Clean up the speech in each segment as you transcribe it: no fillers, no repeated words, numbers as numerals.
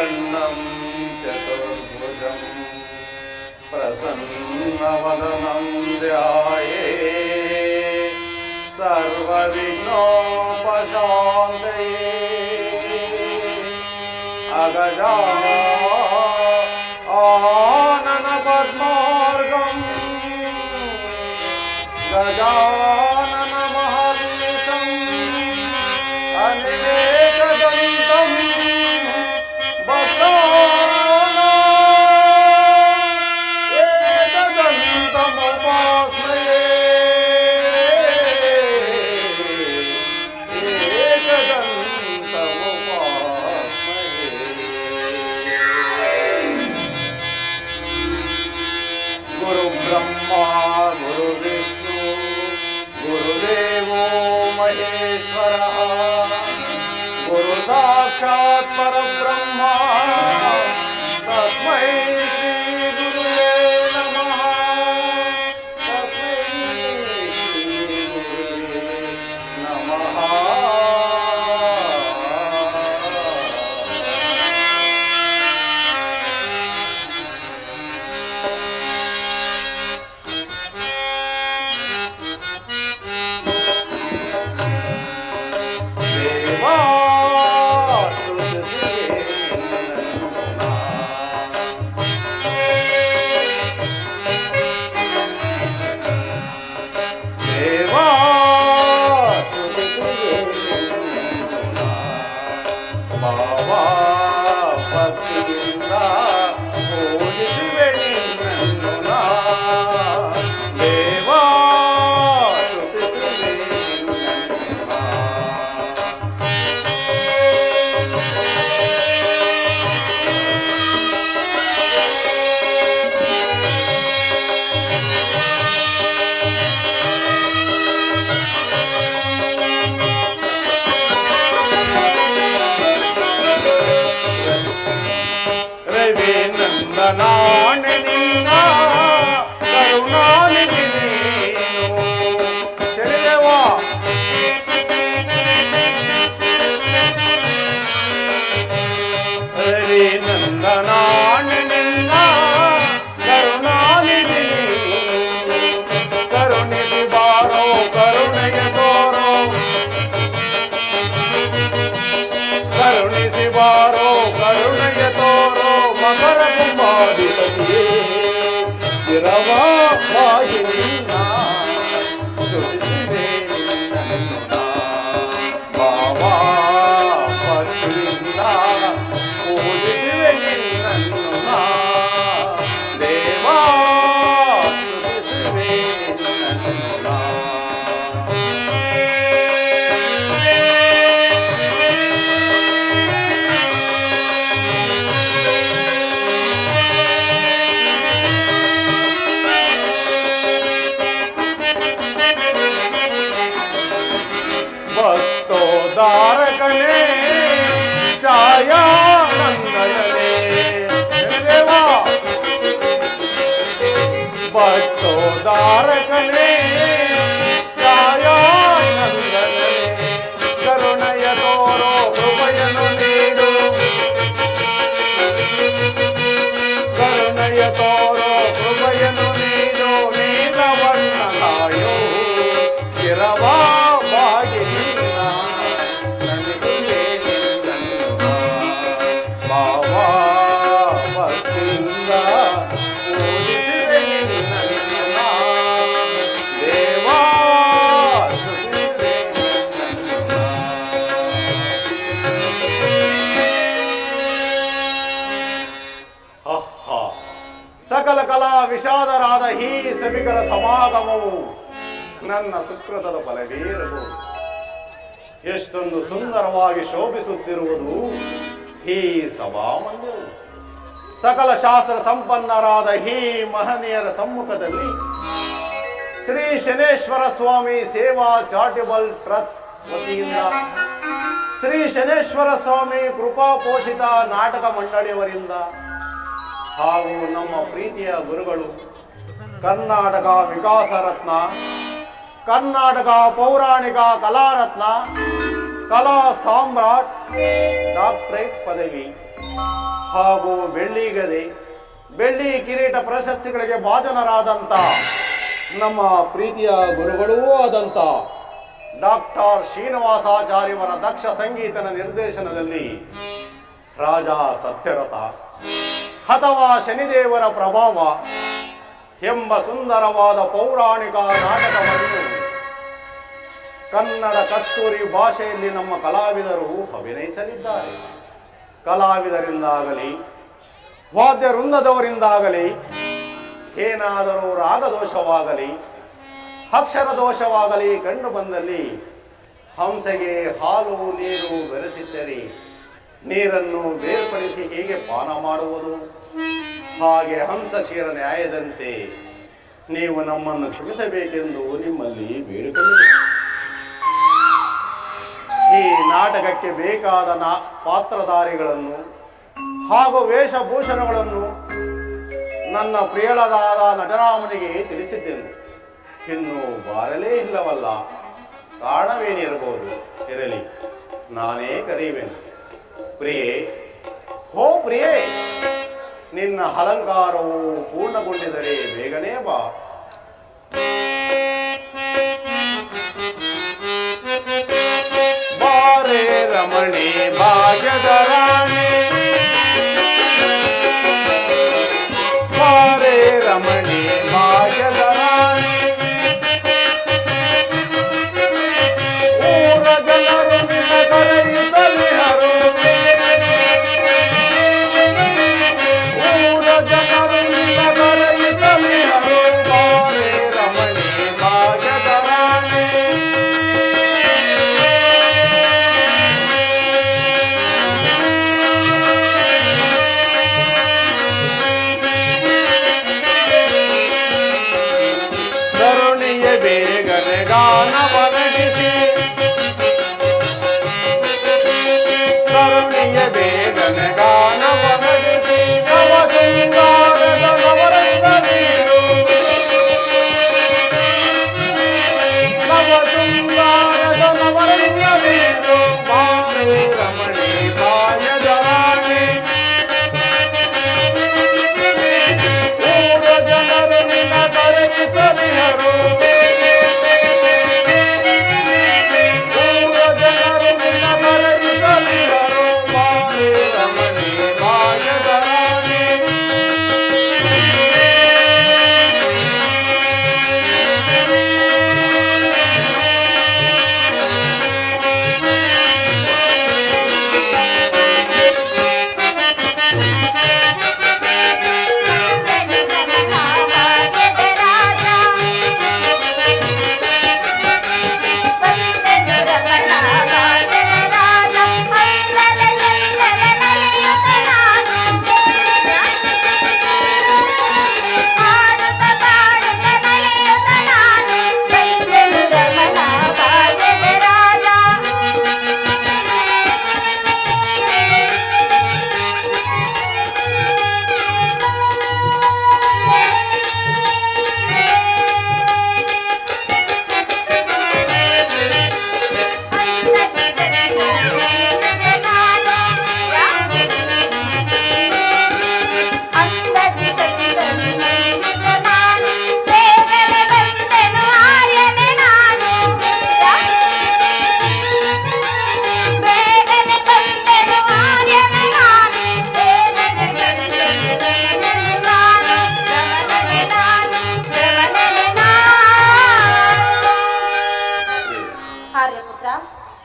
वक्रतुण्डमहाकायसूर्यकोटिसमप्रभं चतुर्भुजं प्रसन्नवदनं ध्यायेत् सर्वविघ्नोपशान्तये आननपद्मार्गं गजाननमहर्निशम् अनेकदन्तं भक्तानां एकदन्तमुपास्महे गुरुब्रह्मा गुरुविष्णु गुरुदेवो महेश्वरः गुरु साक्षात् परब्रह्म तस्मै श्री गुरुवे नमः तस्मै श्री गुरुवे नमः ಸಕಲ ಕಲಾ ವಿಷಾದರಾದ ಈ ಸಭಿಕರ ಸಮಾಗಮವು ನನ್ನ ಸುಕೃತದ ಫಲವೀರಬಹುದು. ಎಷ್ಟೊಂದು ಸುಂದರವಾಗಿ ಶೋಭಿಸುತ್ತಿರುವುದು ಈ ಸಭಾಮಂದಿರ. ಸಕಲ ಶಾಸ್ತ್ರ ಸಂಪನ್ನರಾದ ಈ ಮಹನೀಯರ ಸಮ್ಮುಖದಲ್ಲಿ ಶ್ರೀ ಶನೇಶ್ವರ ಸ್ವಾಮಿ ಸೇವಾ ಚಾರಿಟಬಲ್ ಟ್ರಸ್ಟ್ ವತಿಯಿಂದ ಶ್ರೀ ಶನೇಶ್ವರ ಸ್ವಾಮಿ ಕೃಪಾ ಪೋಷಿತ ನಾಟಕ ಮಂಡಳಿಯವರಿಂದ ಹಾಗೂ ನಮ್ಮ ಪ್ರೀತಿಯ ಗುರುಗಳು ಕರ್ನಾಟಕ ವಿಕಾಸ ರತ್ನ, ಕರ್ನಾಟಕ ಪೌರಾಣಿಕ ಕಲಾರತ್ನ, ಕಲಾ ಸಾಮ್ರಾಟ್, ಡಾಕ್ಟರೇಟ್ ಪದವಿ ಹಾಗೂ ಬೆಳ್ಳಿ ಗದೆ, ಬೆಳ್ಳಿ ಕಿರೀಟ ಪ್ರಶಸ್ತಿಗಳಿಗೆ ಭಾಜನರಾದಂಥ ನಮ್ಮ ಪ್ರೀತಿಯ ಗುರುಗಳೂ ಆದಂಥ ಡಾಕ್ಟರ್ ಶ್ರೀನಿವಾಸಾಚಾರ್ಯವರ ದಕ್ಷ ಸಂಗೀತನ ನಿರ್ದೇಶನದಲ್ಲಿ ರಾಜ ಸತ್ಯರಥ ಅಥವಾ ಶನಿದೇವರ ಪ್ರಭಾವ ಎಂಬ ಸುಂದರವಾದ ಪೌರಾಣಿಕ ನಾಟಕವನ್ನು ಕನ್ನಡ ಕಸ್ತೂರಿ ಭಾಷೆಯಲ್ಲಿ ನಮ್ಮ ಕಲಾವಿದರು ಅಭಿನಯಿಸಲಿದ್ದಾರೆ. ಕಲಾವಿದರಿಂದಾಗಲಿ ವಾದ್ಯ ವೃಂದದವರಿಂದಾಗಲಿ ಏನಾದರೂ ರಾಗದೋಷವಾಗಲಿ ಅಕ್ಷರ ದೋಷವಾಗಲಿ ಕಂಡು ಬಂದಲ್ಲಿ ಹಂಸೆಗೆ ಹಾಲು ನೀರು ಬೆರೆಸಿದ್ದರೆ ನೀರನ್ನು ಬೇರ್ಪಡಿಸಿ ಹೇಗೆ ಪಾನ ಮಾಡುವುದು, ಹಾಗೆ ಹಂಸ ಕ್ಷೀರ ನ್ಯಾಯದಂತೆ ನೀವು ನಮ್ಮನ್ನು ಕ್ಷಮಿಸಬೇಕೆಂದು ನಿಮ್ಮಲ್ಲಿ ಬೇಡಿಕೊಳ್ಳುತ್ತೇನೆ. ಈ ನಾಟಕಕ್ಕೆ ಬೇಕಾದ ಪಾತ್ರಧಾರಿಗಳನ್ನು ಹಾಗೂ ವೇಷಭೂಷಣಗಳನ್ನು ನನ್ನ ಪ್ರಿಯಳದಾದ ನಟರಾಮನಿಗೆ ತಿಳಿಸಿದ್ದೆನು. ಇನ್ನು ಬಾರಲೇ ಇಲ್ಲವಲ್ಲ, ಕಾರಣವೇನಿರಬಹುದು, ಇರಲಿ, ನಾನೇ ಕರೆಯುವೆನು. ಪ್ರಿಯೆ, ಹೋ ಪ್ರಿಯೆ, ನಿನ್ನ ಅಲಂಕಾರವು ಪೂರ್ಣಗೊಂಡಿದ್ದರೆ ಬೇಗನೆ ಬಾ. ಬಾರೆ ರಮಣಿ ಭಾಗ್ಯದ ರಾಣಿ, ಬಾರೆ ರಮಣಿ ಭಾಗ್ಯದ ರಾಣಿ, ಊರ ಜನರು ನಿನ್ನ ಕರೆಯುತ್ತಲಿಹರು, ಊರ ಜನರು ನಿನ್ನ ಕರೆಯುತ್ತಲಿಹರು, ಬಾರೆ ರಮಣಿ ಭಾಗ್ಯದ ರಾಣಿ. ಕರುಣಿಯ ಬೇಗನೆ ಗಾನವ ನಟಿಸಿ, ಕರುಣಿಯ ಬೇಗನೆ ಗಾನವ ನಟಿಸಿ, ನವ ಶೃಂಗಾರದ ನವರಂಗ ನೀರು, ನವ ಶೃಂಗಾರದ ನವರಂಗ ನೀರು, ಬಾರೆ ರಮಣಿ ಭಾಗ್ಯದ ರಾಣಿ. ಊರ ಜನರು ನಿನ್ನ ಕರೆಯುತ್ತಲಿಹರು, ಊರ ಜನರು ನಿನ್ನ ಕರೆಯುತ್ತಲಿಹರು, ಬಾರೆ ರಮಣಿ ಭಾಗ್ಯದ ರಾಣಿ.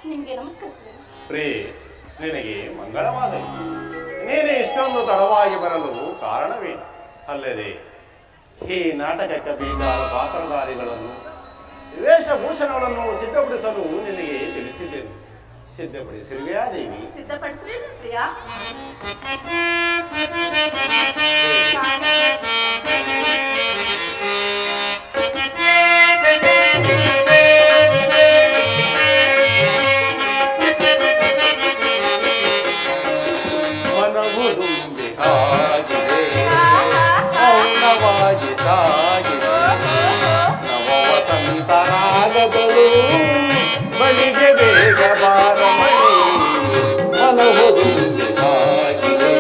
ನಿಮಗೆ ನಮಸ್ಕರಿಸುತ್ತೇನೆ. ಪ್ರಿಯೆ, ನಿನಗೆ ಮಂಗಳವಾಗಲಿ. ನೀನೇ ಇಷ್ಟೊಂದು ತಡವಾಗಿ ಬರಲು ಕಾರಣವೇನು? ಅಲ್ಲದೆ ಈ ನಾಟಕಕ್ಕೆ ಬೇಕಾದ ಪಾತ್ರಧಾರಿಗಳನ್ನು ವೇಷಭೂಷಣಗಳನ್ನು ಸಿದ್ಧಪಡಿಸಲು ನಿನಗೆ ತಿಳಿಸಿದ್ದೇನೆ. ಸಿದ್ಧಪಡಿಸಿರುವೆಯಾ ದೇವಿ? ಸಿದ್ಧಪಡಿಸ್ರಿ ಪ್ರಿಯಾ. ಮನವುದುಂಬಿ ಆಗಿದೆ, ಮೌನವಾಗಿ ಸಾಗಿದೆ, ನವ ವಸಂತರಾಗಗಳು ಬಳಿಗೆ ಬೇಗ ಬಾರಮಣಿ. ಮನವುದುಂಬಿ ಆಗಿದೆ,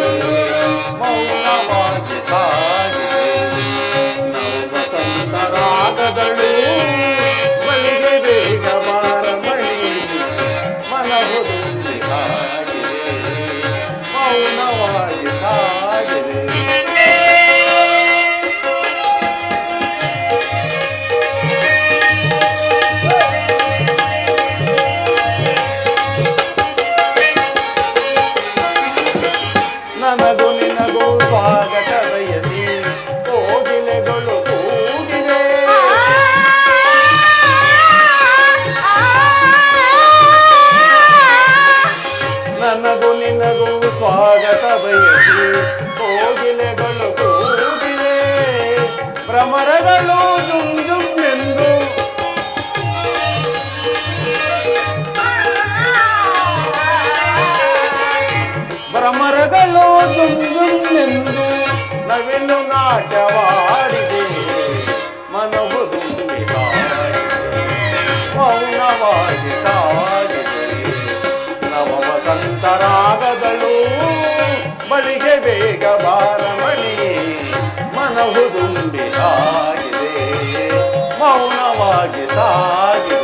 ನನಗೂ ನಿನಗೂ ಸ್ವಾಗತ ಬಯಸಿ ಕೋಗಿಲೆಗಳು ಕೂಗಿವೆ. ನನಗೂ ನಿನಗೂ ಸ್ವಾಗತ ಬಯಸಿ ಕೋಗಿಲೆಗಳು ಕೂಗಿವೆ. ಭ್ರಮರಗಳು ಜುಮ್ ಜುಮ್ ಎಂದು ಭ್ರಮರಗಳು ಜುಮ್ ಜುಮ್ ಎಂದು ನವಿಲು ನಾಟ್ಯವಾಡಿದೆ. ಮನವು ತುಂಬಿ ಮೌನವಾಗಿ ಸಾಗಿದೆ. ನವ ವಸಂತರಾಗದಳು ಬಳಿಗೆ ಬೇಗ ಬಾರಮಣಿ. ಮನವು ತುಂಬಿ ಸಾಗಿದೆ, ಮೌನವಾಗಿ ಸಾಗಿದೆ.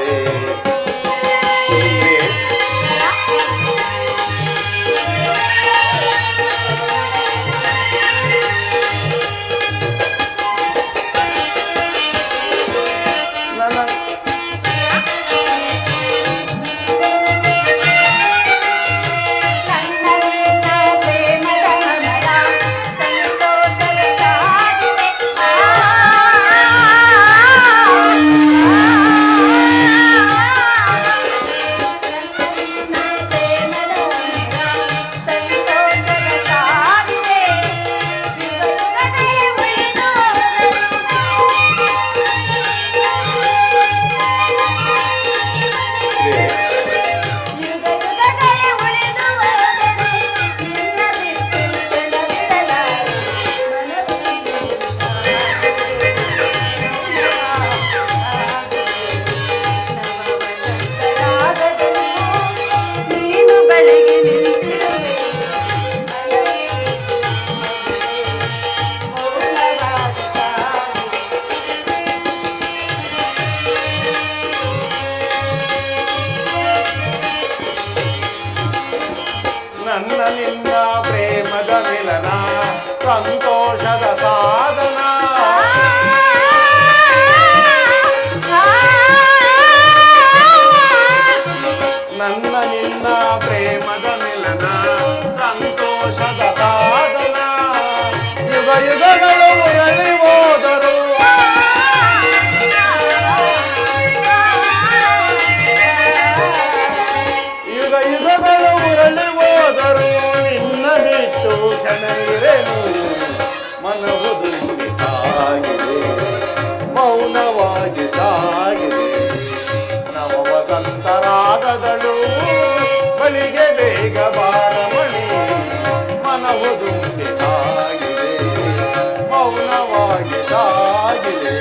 ನನ್ನ ನಿನ್ನ ಪ್ರೇಮದ ಮಿಲನ ಸಂತೋಷದ ಸಾಧನ. ನನ್ನ ನಿನ್ನ ಪ್ರೇಮದ ಮಿಲನ ಸಂತೋಷದ ಸಾಧನ. ಯುಗ ಯುಗಗಳು ಉರಳಿ ಹೋದರು ಯುಗ ಯುಗಗಳು ಉರಳಿ ಹೋದರು ನಿನ್ನ ಬಿಟ್ಟು ಕ್ಷಣ ಇರೆನು. ಮನವು ತುಂಬಿ ಸಾಗಿದೆ, ಮೌನವಾಗಿ ಸಾಗಿದೆ. ನವ ವಸಂತರಾಗದಳು ಬಳಿಗೆ ಬೇಗ ಬಾರಮಣಿ. ಮನವು ತುಂಬಿ ಸಾಗಿದೆ, ಮೌನವಾಗಿ ಸಾಗಿದೆ.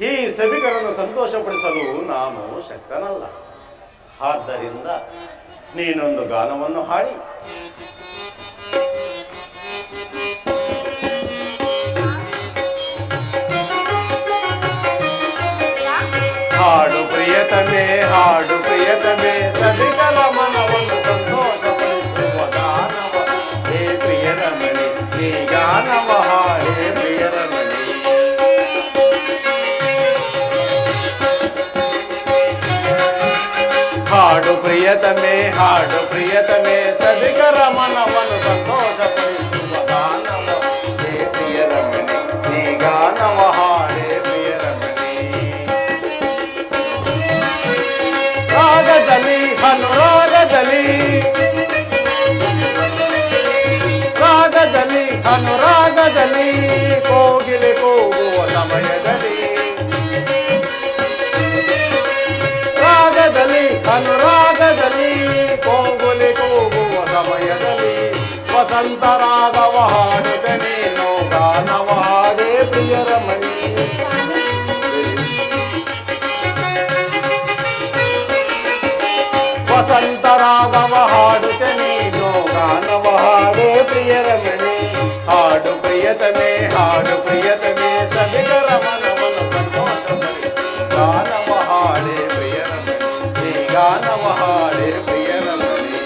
ಈ ಸಭಿಕರನ್ನು ಸಂತೋಷಪಡಿಸಲು ನಾನು ಶಕ್ತನಲ್ಲ. ಆದ್ದರಿಂದ ನೀನೊಂದು ಗಾನವನ್ನು ಹಾಡಿ ಹಾಡು ಪ್ರಿಯತಮೆ, ಹಾಡು ಪ್ರಿಯತಮೆ, ಸಭಿಕರ ಮನವನ್ನು ಸಂತೋಷಪಡಿಸುವ ಗಾನವ ಹೇ ಪ್ರಿಯರಮಣಿ. ಈ ಗಾನವ ಹಾಡೇ ಪ್ರಿಯರಮಣಿ. ಹಾಡು ಪ್ರಿಯತಮೆ, ಹಾಡು ಪ್ರಿಯತಮೆ, ಸಭಿಕರ ಮನವನ್ನು ಸಂತೋಷಪಡಿಸುವ ಅನುರಾಗದಲ್ಲಿ ಕೋಗಿಲೆ ಕೂಗುವ ಸಮಯದಲ್ಲಿ ರಾಗದಲ್ಲಿ ಅನುರಾಗದಲ್ಲಿ ಕೋಗಿಲೆ ಕೂಗುವ ಸಮಯದಲ್ಲಿ ವಸಂತ ರಾಗವ ಹಾಡುತ್ತ ನೀನು ಗಾನವ ಹಾಡೇ ಪ್ರಿಯರ ಮಣಿ ವಸಂತ ರಾಗವ ಹಾಡುತ್ತ ನೀನು ಗಾನವ ಹಾಡೇ ಪ್ರಿಯರ ಮಣಿ ಹಾಡು ಪ್ರಿಯತಮೇ ಸಭಿಕರ ಮನವನ ಸಂತೋಷ ಗಾನವ ಹಾಡೇ ಪ್ರಿಯರ ಮಣಿ ಗಾನವ ಹಾಡೇ ಪ್ರಿಯರ ಮಣಿ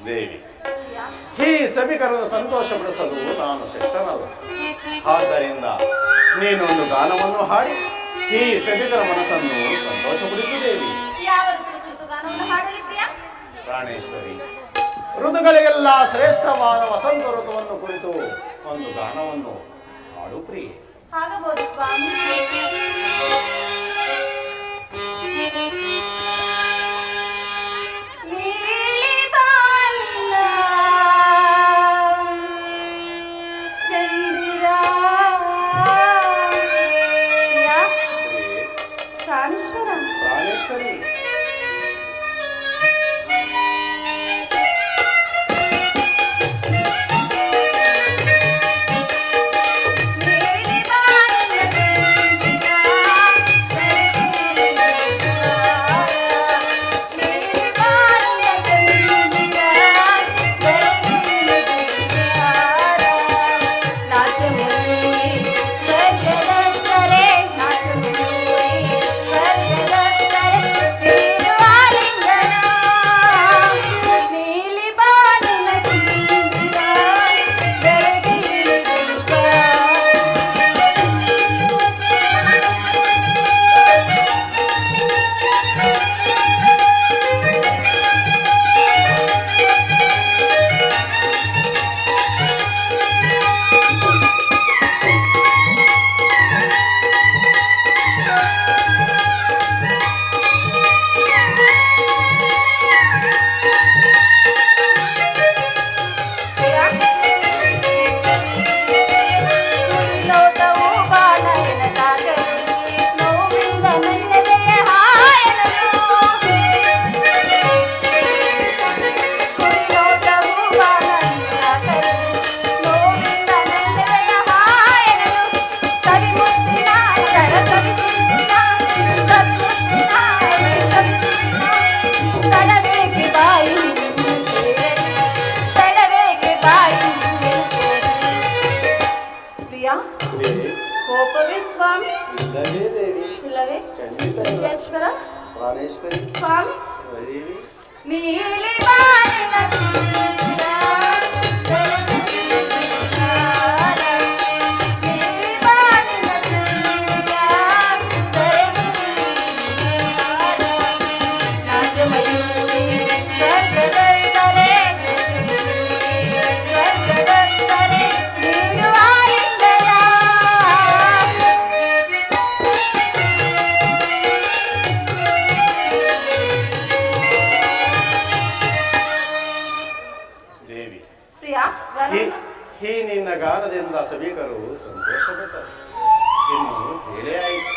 ದೇವಿ ಈ ಸಭಿಕರನ್ನು ಸಂತೋಷಪಡಿಸಲು ನಾನು ಶಕ್ತನಲ್ಲ ಆದ್ದರಿಂದ ನೀನೊಂದು ಗಾನವನ್ನು ಹಾಡಿ ಈ ಸಭಿಕರ ಮನಸ್ಸನ್ನು ಸಂತೋಷಪಡಿಸು ದೇವಿ ಯಾವ ಋತು ಗಾನವನ್ನು ಹಾಡಲಿ ಪ್ರಿಯ ಪ್ರಾಣೇಶ್ವರಿ ಋತುಗಳಿಗೆಲ್ಲ ಶ್ರೇಷ್ಠವಾದ ವಸಂತ ಋತುವನ್ನು ಕುರಿತು ಒಂದು ಗಾನವನ್ನು ಹಾಡು ಪ್ರಿಯೆ ಆಗಬಹುದು ಸ್ವಾಮಿ ನೀಲಿ ಬಾನಿನ ಚಂದಿರ ಪ್ರಾಣೇಶ್ವರ ಪ್ರಾಣೇಶ್ವರಿ ಕೋಪವೇ ಸ್ವಾಮಿ ಇಲ್ಲವೇ ದೇವಿ ಇಲ್ಲವೇ ಖಂಡಿತ ಇಲ್ಲ. ಈಶ್ವರ ಪ್ರಾಣೇಶ್ವರಿ ಸ್ವಾಮಿ ದೇವಿ ನೀಲಿ ಬಾನಿನ ಚಂದಿರ ನೀಲಿ ಬಾನಿನ ಚಂದಿರ ನಾಟ್ಯಮಯೂರಿ ಸ್ವರ್ಗದತ್ತರೆ ಸ್ವರ್ಗದತ್ತರೆ ನೀಡುವ ಲಿಂಗಯ ದೇವಿ ಪ್ರಿಯಾ ಈ ನಿನ್ನ ಗಾನದಿಂದ ಸಭಿಕರು ಸಂತೋಷಪಟ್ಟರು ಇನ್ನು ಹೇಳೇ ಆಯಿತು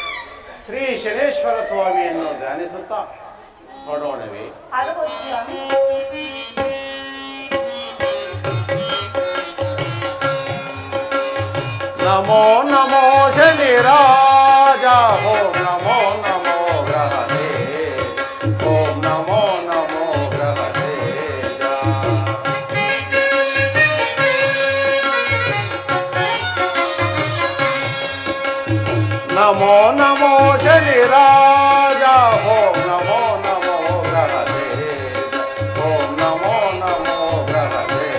ಶ್ರೀ ಶನೇಶ್ವರ ಸ್ವಾಮಿಯನ್ನು ಧ್ಯಾನಿಸುತ್ತಾ ನೋಡೋಣವೇ ಆಗಬಹುದು ಸ್ವಾಮಿ ನಮೋ ನಮೋ ಶನಿ ರಾಜ ಓಂ ನಮೋ ನಮೋ ಗ್ರಹದೇ ಓಂ ನಮೋ ನಮೋ ಗ್ರಹದೇ ನಮೋ ನಮೋ ಶನಿ ರಾಜ ಓಂ ನಮೋ ನಮೋ ಗ್ರಹದೇ ಓಂ ನಮೋ ನಮೋ ಗ್ರಹದೇ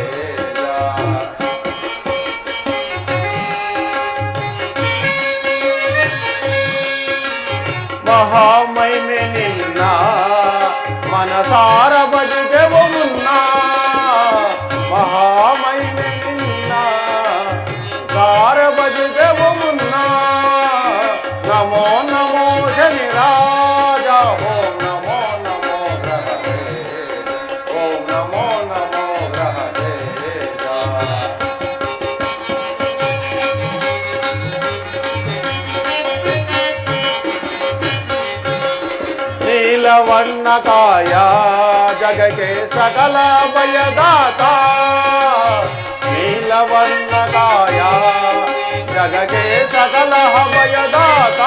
ನೀಲವರ್ಣ ಕಾಯ ಜಗಕ್ಕೆ ಸಕಲ ಭಯದಾತ ನೀಲವರ್ಣ ಕಾಯ ಜಗಕ್ಕೆ ಸಕಲ ಭಯದಾತ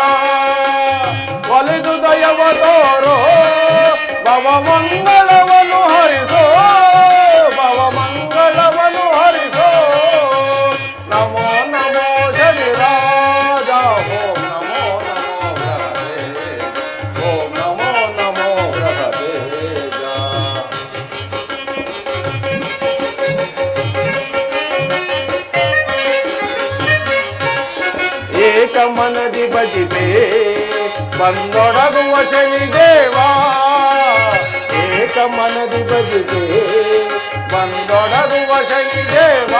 ಒಲಿದು ದಯವ ತೋರೋ ಭವಮಂಗಳವನ್ನು ಹರಿಸೋ ಭವಮಂಗಳವನ್ನು ಹರಿಸೋ ನಮೋ ನಮೋ ಶನಿರಾಜ ಓಂ ನಮೋ ನಮೋ ಗ್ರಹದೇವ ಓಂ ನಮೋ ನಮೋ ಗ್ರಹದೇವ ಏಕ ಮನದಿ ಭಜಿತೆ ಬಂದೊಡಗುವ ಶನಿದೇವ ಏಕ ಮನದಿ ಭಜಿತೆ ಬಂದೊಡಗುವ ಶನಿದೇವ